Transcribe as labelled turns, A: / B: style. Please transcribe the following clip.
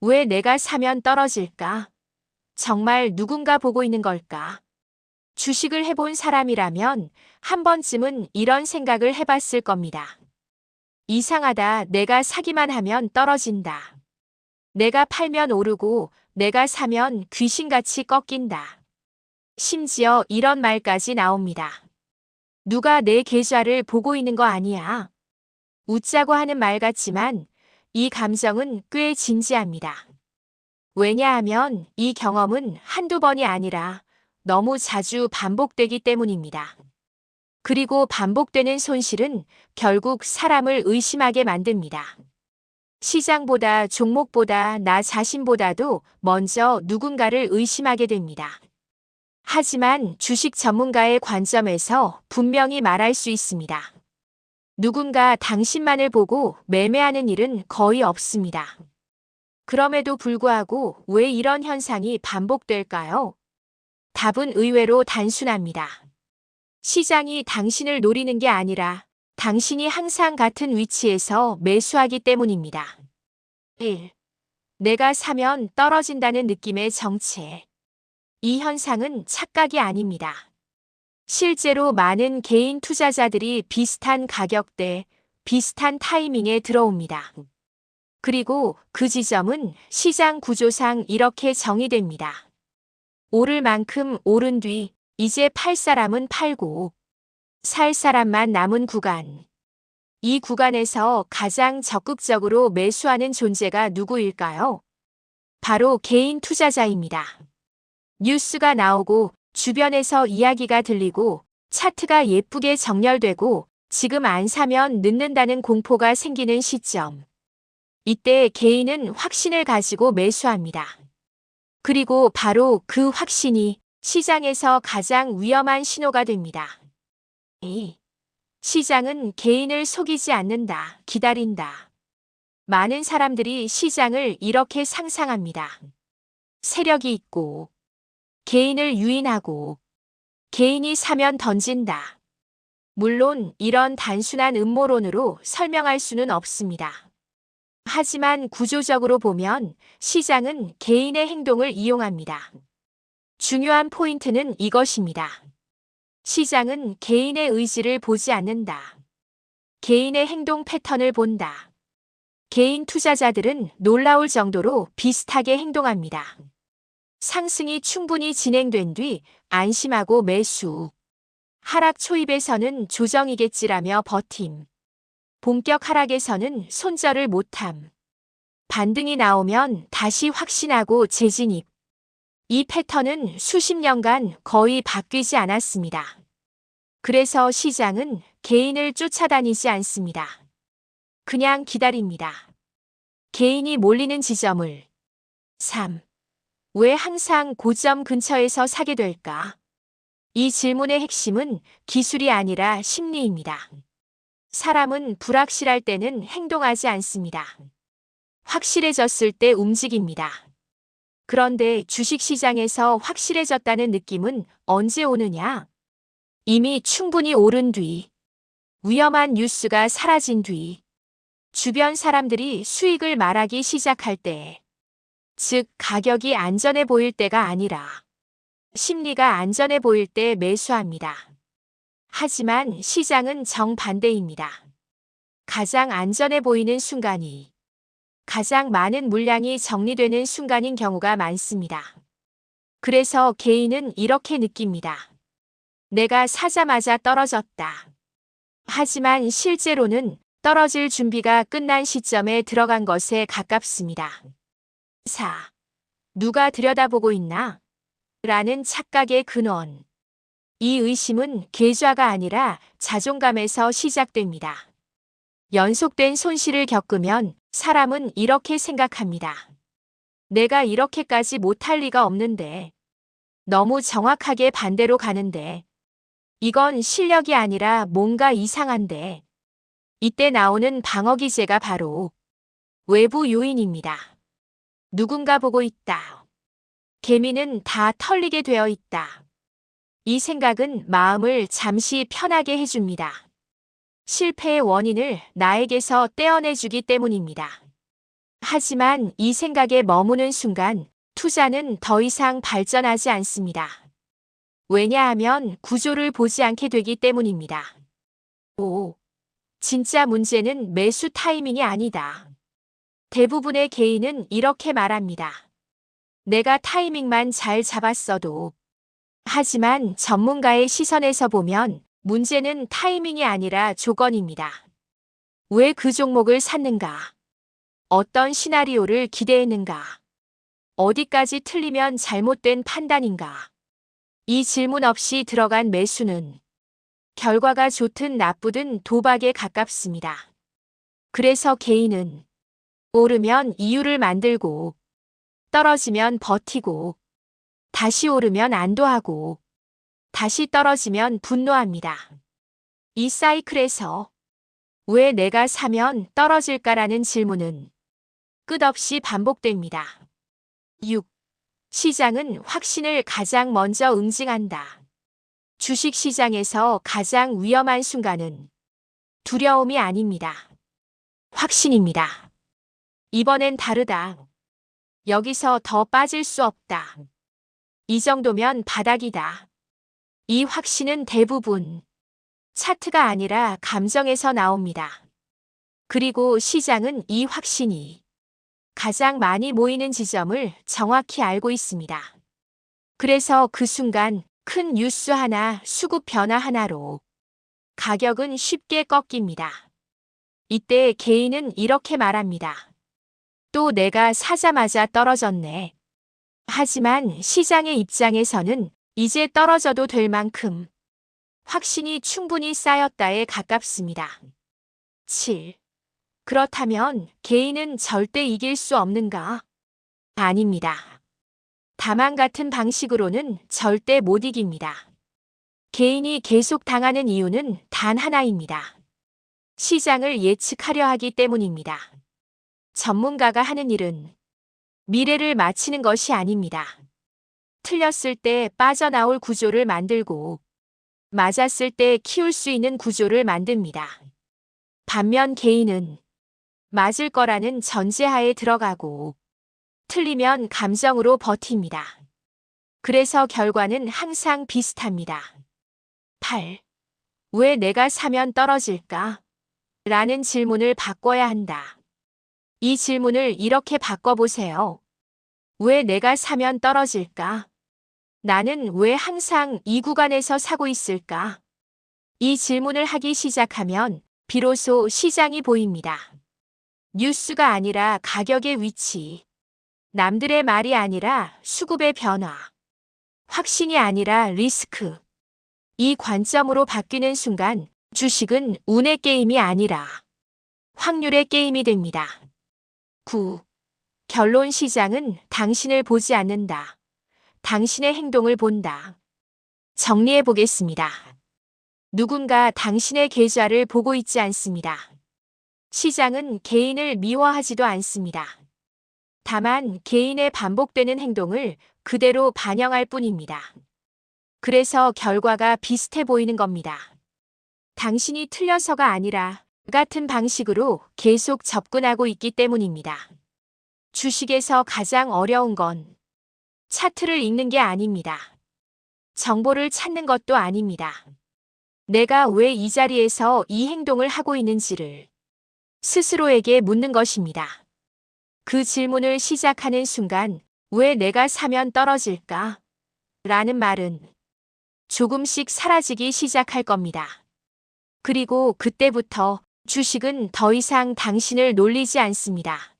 A: 왜 내가 사면 떨어질까? 정말 누군가 보고 있는 걸까? 주식을 해본 사람이라면 한 번쯤은 이런 생각을 해봤을 겁니다. 이상하다. 내가 사기만 하면 떨어진다. 내가 팔면 오르고 내가 사면 귀신같이 꺾인다. 심지어 이런 말까지 나옵니다. 누가 내 계좌를 보고 있는 거 아니야? 웃자고 하는 말 같지만 이 감정은 꽤 진지합니다. 왜냐하면 이 경험은 한두 번이 아니라 너무 자주 반복되기 때문입니다. 그리고 반복되는 손실은 결국 사람을 의심하게 만듭니다. 시장보다 종목보다 나 자신보다도 먼저 누군가를 의심하게 됩니다. 하지만 주식 전문가의 관점에서 분명히 말할 수 있습니다. 누군가 당신만을 보고 매매하는 일은 거의 없습니다. 그럼에도 불구하고 왜 이런 현상이 반복될까요? 답은 의외로 단순합니다. 시장이 당신을 노리는 게 아니라 당신이 항상 같은 위치에서 매수하기 때문입니다. 1. 내가 사면 떨어진다는 느낌의 정체. 이 현상은 착각이 아닙니다. 실제로 많은 개인 투자자들이 비슷한 가격대, 비슷한 타이밍에 들어옵니다. 그리고 그 지점은 시장 구조상 이렇게 정의됩니다. 오를 만큼 오른 뒤 이제 팔 사람은 팔고 살 사람만 남은 구간. 이 구간에서 가장 적극적으로 매수하는 존재가 누구일까요? 바로 개인 투자자입니다. 뉴스가 나오고 주변에서 이야기가 들리고 차트가 예쁘게 정렬되고 지금 안 사면 늦는다는 공포가 생기는 시점. 이때 개인은 확신을 가지고 매수합니다. 그리고 바로 그 확신이 시장에서 가장 위험한 신호가 됩니다. 2. 시장은 개인을 속이지 않는다, 기다린다. 많은 사람들이 시장을 이렇게 상상합니다. 세력이 있고, 개인을 유인하고, 개인이 사면 던진다. 물론 이런 단순한 음모론으로 설명할 수는 없습니다. 하지만 구조적으로 보면 시장은 개인의 행동을 이용합니다. 중요한 포인트는 이것입니다. 시장은 개인의 의지를 보지 않는다. 개인의 행동 패턴을 본다. 개인 투자자들은 놀라울 정도로 비슷하게 행동합니다. 상승이 충분히 진행된 뒤 안심하고 매수. 하락 초입에서는 조정이겠지라며 버팀. 본격 하락에서는 손절을 못함. 반등이 나오면 다시 확신하고 재진입. 이 패턴은 수십 년간 거의 바뀌지 않았습니다. 그래서 시장은 개인을 쫓아다니지 않습니다. 그냥 기다립니다. 개인이 몰리는 지점을. 3. 왜 항상 고점 근처에서 사게 될까? 이 질문의 핵심은 기술이 아니라 심리입니다. 사람은 불확실할 때는 행동하지 않습니다. 확실해졌을 때 움직입니다. 그런데 주식시장에서 확실해졌다는 느낌은 언제 오느냐? 이미 충분히 오른 뒤, 위험한 뉴스가 사라진 뒤, 주변 사람들이 수익을 말하기 시작할 때, 즉 가격이 안전해 보일 때가 아니라 심리가 안전해 보일 때 매수합니다. 하지만 시장은 정반대입니다. 가장 안전해 보이는 순간이 가장 많은 물량이 정리되는 순간인 경우가 많습니다. 그래서 개인은 이렇게 느낍니다. 내가 사자마자 떨어졌다. 하지만 실제로는 떨어질 준비가 끝난 시점에 들어간 것에 가깝습니다. 4. 누가 들여다보고 있나? 라는 착각의 근원. 이 의심은 계좌가 아니라 자존감에서 시작됩니다. 연속된 손실을 겪으면 사람은 이렇게 생각합니다. 내가 이렇게까지 못할 리가 없는데. 너무 정확하게 반대로 가는데. 이건 실력이 아니라 뭔가 이상한데. 이때 나오는 방어기제가 바로 외부 요인입니다. 누군가 보고 있다. 개미는 다 털리게 되어 있다. 이 생각은 마음을 잠시 편하게 해줍니다. 실패의 원인을 나에게서 떼어내주기 때문입니다. 하지만 이 생각에 머무는 순간 투자는 더 이상 발전하지 않습니다. 왜냐하면 구조를 보지 않게 되기 때문입니다. 5. 진짜 문제는 매수 타이밍이 아니다. 대부분의 개인은 이렇게 말합니다. 내가 타이밍만 잘 잡았어도. 하지만 전문가의 시선에서 보면 문제는 타이밍이 아니라 조건입니다. 왜 그 종목을 샀는가? 어떤 시나리오를 기대했는가? 어디까지 틀리면 잘못된 판단인가? 이 질문 없이 들어간 매수는 결과가 좋든 나쁘든 도박에 가깝습니다. 그래서 개인은 오르면 이유를 만들고 떨어지면 버티고 다시 오르면 안도하고 다시 떨어지면 분노합니다. 이 사이클에서 왜 내가 사면 떨어질까라는 질문은 끝없이 반복됩니다. 6. 시장은 확신을 가장 먼저 응징한다. 주식시장에서 가장 위험한 순간은 두려움이 아닙니다. 확신입니다. 이번엔 다르다. 여기서 더 빠질 수 없다. 이 정도면 바닥이다. 이 확신은 대부분 차트가 아니라 감정에서 나옵니다. 그리고 시장은 이 확신이 가장 많이 모이는 지점을 정확히 알고 있습니다. 그래서 그 순간 큰 뉴스 하나, 수급 변화 하나로 가격은 쉽게 꺾입니다. 이때 개인은 이렇게 말합니다. 또 내가 사자마자 떨어졌네. 하지만 시장의 입장에서는 이제 떨어져도 될 만큼 확신이 충분히 쌓였다에 가깝습니다. 7. 그렇다면 개인은 절대 이길 수 없는가? 아닙니다. 다만 같은 방식으로는 절대 못 이깁니다. 개인이 계속 당하는 이유는 단 하나입니다. 시장을 예측하려 하기 때문입니다. 전문가가 하는 일은 미래를 맞히는 것이 아닙니다. 틀렸을 때 빠져나올 구조를 만들고 맞았을 때 키울 수 있는 구조를 만듭니다. 반면 개인은 맞을 거라는 전제하에 들어가고 틀리면 감정으로 버팁니다. 그래서 결과는 항상 비슷합니다. 8. 왜 내가 사면 떨어질까? 라는 질문을 바꿔야 한다. 이 질문을 이렇게 바꿔보세요. 왜 내가 사면 떨어질까? 나는 왜 항상 이 구간에서 사고 있을까? 이 질문을 하기 시작하면 비로소 시장이 보입니다. 뉴스가 아니라 가격의 위치, 남들의 말이 아니라 수급의 변화, 확신이 아니라 리스크. 이 관점으로 바뀌는 순간 주식은 운의 게임이 아니라 확률의 게임이 됩니다. 9. 결론 시장은 당신을 보지 않는다. 당신의 행동을 본다. 정리해 보겠습니다. 누군가 당신의 계좌를 보고 있지 않습니다. 시장은 개인을 미워하지도 않습니다. 다만 개인의 반복되는 행동을 그대로 반영할 뿐입니다. 그래서 결과가 비슷해 보이는 겁니다. 당신이 틀려서가 아니라 같은 방식으로 계속 접근하고 있기 때문입니다. 주식에서 가장 어려운 건 차트를 읽는 게 아닙니다. 정보를 찾는 것도 아닙니다. 내가 왜 이 자리에서 이 행동을 하고 있는지를 스스로에게 묻는 것입니다. 그 질문을 시작하는 순간 왜 내가 사면 떨어질까? 라는 말은 조금씩 사라지기 시작할 겁니다. 그리고 그때부터 주식은 더 이상 당신을 놀리지 않습니다.